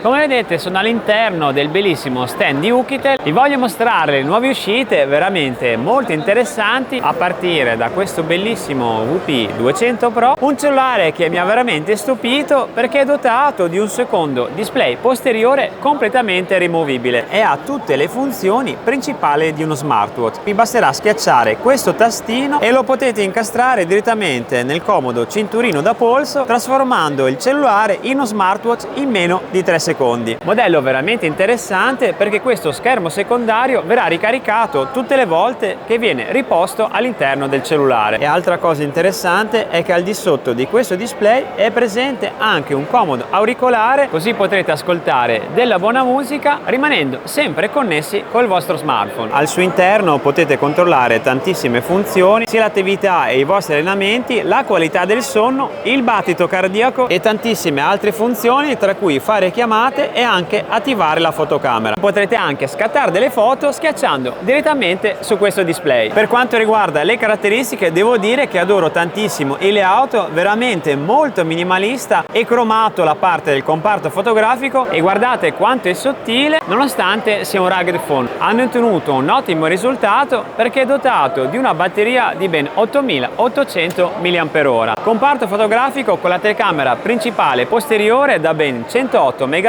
Come vedete sono all'interno del bellissimo stand di Oukitel. Vi voglio mostrare le nuove uscite veramente molto interessanti, a partire da questo bellissimo VP200 Pro, un cellulare che mi ha veramente stupito perché è dotato di un secondo display posteriore completamente rimovibile e ha tutte le funzioni principali di uno smartwatch. Vi basterà schiacciare questo tastino e lo potete incastrare direttamente nel comodo cinturino da polso, trasformando il cellulare in uno smartwatch in meno di 3 secondi. Modello veramente interessante perché questo schermo secondario verrà ricaricato tutte le volte che viene riposto all'interno del cellulare. E altra cosa interessante è che al di sotto di questo display è presente anche un comodo auricolare, così potrete ascoltare della buona musica rimanendo sempre connessi col vostro smartphone. Al suo interno potete controllare tantissime funzioni, sia l'attività e i vostri allenamenti, la qualità del sonno, il battito cardiaco e tantissime altre funzioni, tra cui fare chiamate e anche attivare la fotocamera. Potrete anche scattare delle foto schiacciando direttamente su questo display. Per quanto riguarda le caratteristiche, devo dire che adoro tantissimo il layout, veramente molto minimalista e cromato la parte del comparto fotografico, e guardate quanto è sottile nonostante sia un rugged phone. Hanno ottenuto un ottimo risultato perché è dotato di una batteria di ben 8800 mAh. Comparto fotografico con la telecamera principale posteriore da ben 108 megapixel,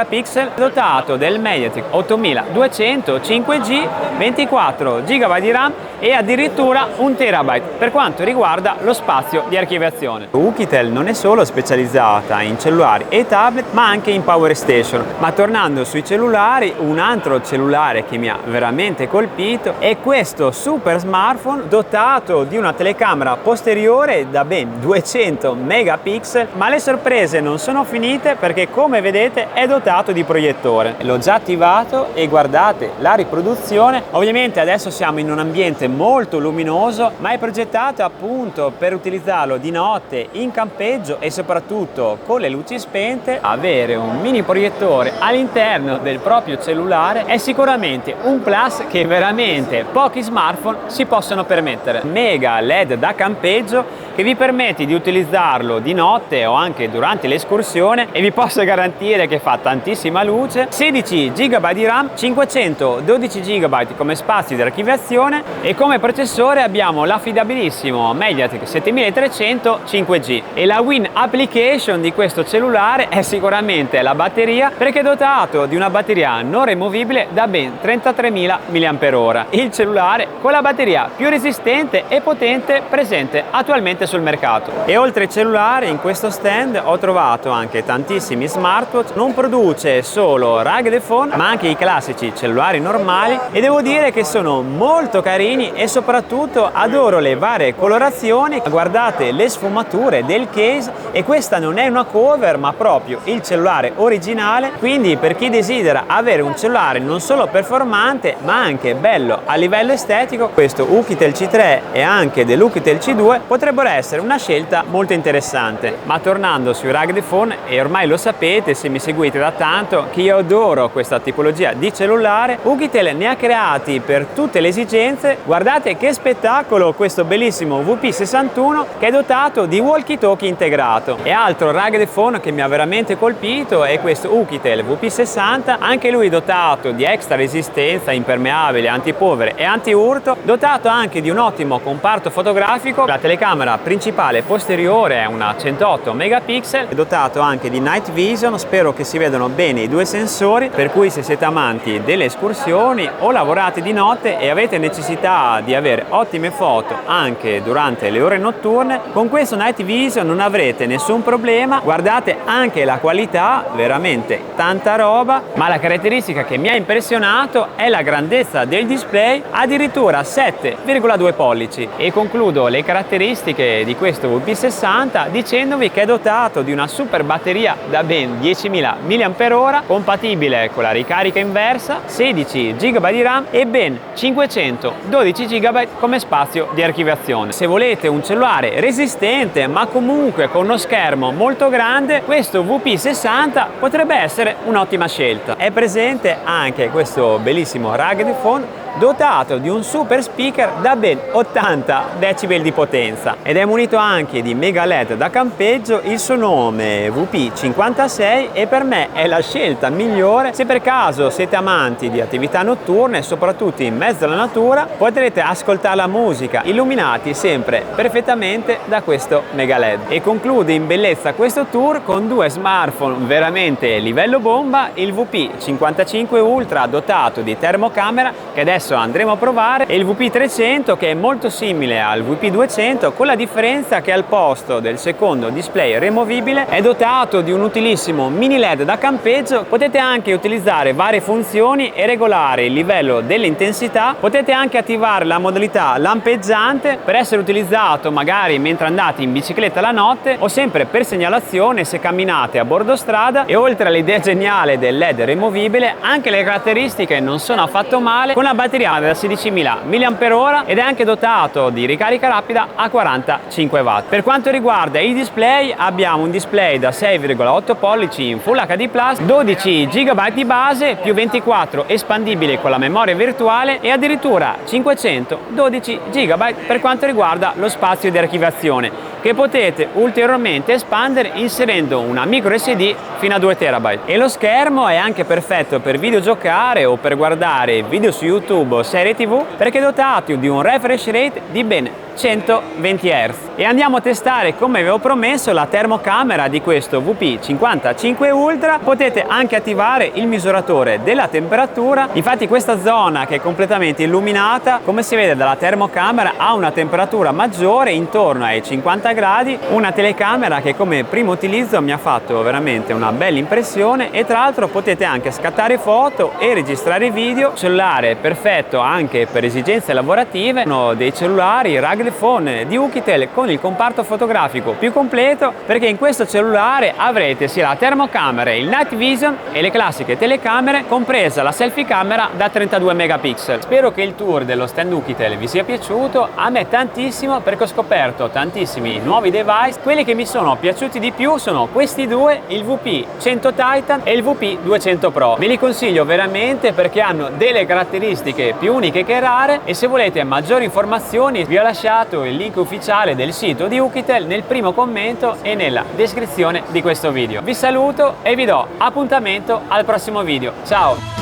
dotato del Mediatek 8200 5G, 24 GB di RAM e addirittura 1 TB per quanto riguarda lo spazio di archiviazione. Oukitel non è solo specializzata in cellulari e tablet, ma anche in power station. Ma tornando sui cellulari, un altro cellulare che mi ha veramente colpito è questo super smartphone dotato di una telecamera posteriore da ben 200 megapixel, ma le sorprese non sono finite perché, come vedete, è dotato di proiettore. L'ho già attivato e guardate la riproduzione. Ovviamente adesso siamo in un ambiente molto luminoso, ma è progettato appunto per utilizzarlo di notte in campeggio e soprattutto con le luci spente. Avere un mini proiettore all'interno del proprio cellulare è sicuramente un plus che veramente pochi smartphone si possono permettere. Mega LED da campeggio che vi permette di utilizzarlo di notte o anche durante l'escursione, e vi posso garantire che fa tantissima luce. 16 GB di RAM, 512 GB come spazio di archiviazione, e come processore abbiamo l'affidabilissimo Mediatek 7300 5G. E la win application di questo cellulare è sicuramente la batteria, perché è dotato di una batteria non rimovibile da ben 33.000 mAh. Il cellulare con la batteria più resistente e potente presente attualmente sul mercato. E oltre ai cellulari, in questo stand ho trovato anche tantissimi smartwatch. Non produce solo rugged phone, ma anche i classici cellulari normali, e devo dire che sono molto carini e soprattutto adoro le varie colorazioni. Guardate le sfumature del case, e questa non è una cover ma proprio il cellulare originale. Quindi per chi desidera avere un cellulare non solo performante ma anche bello a livello estetico, questo Oukitel C3 e anche dell'Oukitel C2 potrebbero essere una scelta molto interessante. Ma tornando sui rugged phone, e ormai lo sapete se mi seguite da tanto che io adoro questa tipologia di cellulare, Oukitel ne ha creati per tutte le esigenze. Guardate che spettacolo questo bellissimo VP61 che è dotato di walkie-talkie integrato. E altro rugged phone che mi ha veramente colpito è questo Oukitel VP60, anche lui dotato di extra resistenza, impermeabile, antipolvere e anti-urto, dotato anche di un ottimo comparto fotografico. La telecamera principale posteriore è una 108 megapixel, è dotato anche di night vision. Spero che si vedano bene i due sensori, per cui se siete amanti delle escursioni o lavorate di notte e avete necessità di avere ottime foto anche durante le ore notturne, con questo night vision non avrete nessun problema. Guardate anche la qualità, veramente tanta roba. Ma la caratteristica che mi ha impressionato è la grandezza del display, addirittura 7,2 pollici. E concludo le caratteristiche di questo VP60 dicendovi che è dotato di una super batteria da ben 10.000 mAh, compatibile con la ricarica inversa, 16 GB di RAM e ben 512 GB come spazio di archiviazione. Se volete un cellulare resistente ma comunque con uno schermo molto grande, questo VP60 potrebbe essere un'ottima scelta. È presente anche questo bellissimo rugged phone dotato di un super speaker da ben 80 decibel di potenza ed è munito anche di mega LED da campeggio. Il suo nome è VP56 e per me è la scelta migliore se per caso siete amanti di attività notturne, soprattutto in mezzo alla natura, potrete ascoltare la musica illuminati sempre perfettamente da questo mega LED. E conclude in bellezza questo tour con due smartphone veramente livello bomba, il VP55 Ultra dotato di termocamera che adesso andremo a provare e il VP300 che è molto simile al VP200, con la differenza che al posto del secondo display removibile è dotato di un utilissimo mini LED da campeggio. Potete anche utilizzare varie funzioni e regolare il livello dell'intensità. Potete anche attivare la modalità lampeggiante per essere utilizzato magari mentre andate in bicicletta la notte o sempre per segnalazione se camminate a bordo strada. E oltre all'idea geniale del LED removibile, anche le caratteristiche non sono affatto male, con la batteria da 16.000 mAh ed è anche dotato di ricarica rapida a 45 Watt. Per quanto riguarda i display, abbiamo un display da 6,8 pollici in Full HD+, 12 GB di base più 24 espandibili con la memoria virtuale e addirittura 512 GB per quanto riguarda lo spazio di archiviazione, che potete ulteriormente espandere inserendo una micro SD fino a 2 TB. E lo schermo è anche perfetto per videogiocare o per guardare video su YouTube o serie TV, perché è dotato di un refresh rate di ben 120 Hz. E andiamo a testare, come avevo promesso, la termocamera di questo VP55 Ultra. Potete anche attivare il misuratore della temperatura. Infatti questa zona, che è completamente illuminata, come si vede dalla termocamera, ha una temperatura maggiore, intorno ai 50 gradi. Una telecamera che come primo utilizzo mi ha fatto veramente una bella impressione e tra l'altro potete anche scattare foto e registrare video. Cellulare perfetto anche per esigenze lavorative, uno dei cellulari rugged phone di Oukitel con il comparto fotografico più completo, perché in questo cellulare avrete sia la termocamera, il night vision e le classiche telecamere, compresa la selfie camera da 32 megapixel. Spero che il tour dello stand Oukitel vi sia piaciuto, a me tantissimo, perché ho scoperto tantissimi nuovi device. Quelli che mi sono piaciuti di più sono questi due, il VP100 Titan e il VP200 Pro. Ve li consiglio veramente perché hanno delle caratteristiche più uniche che rare e se volete maggiori informazioni vi ho lasciato il link ufficiale del sito di Oukitel nel primo commento e nella descrizione di questo video. Vi saluto e vi do appuntamento al prossimo video. Ciao!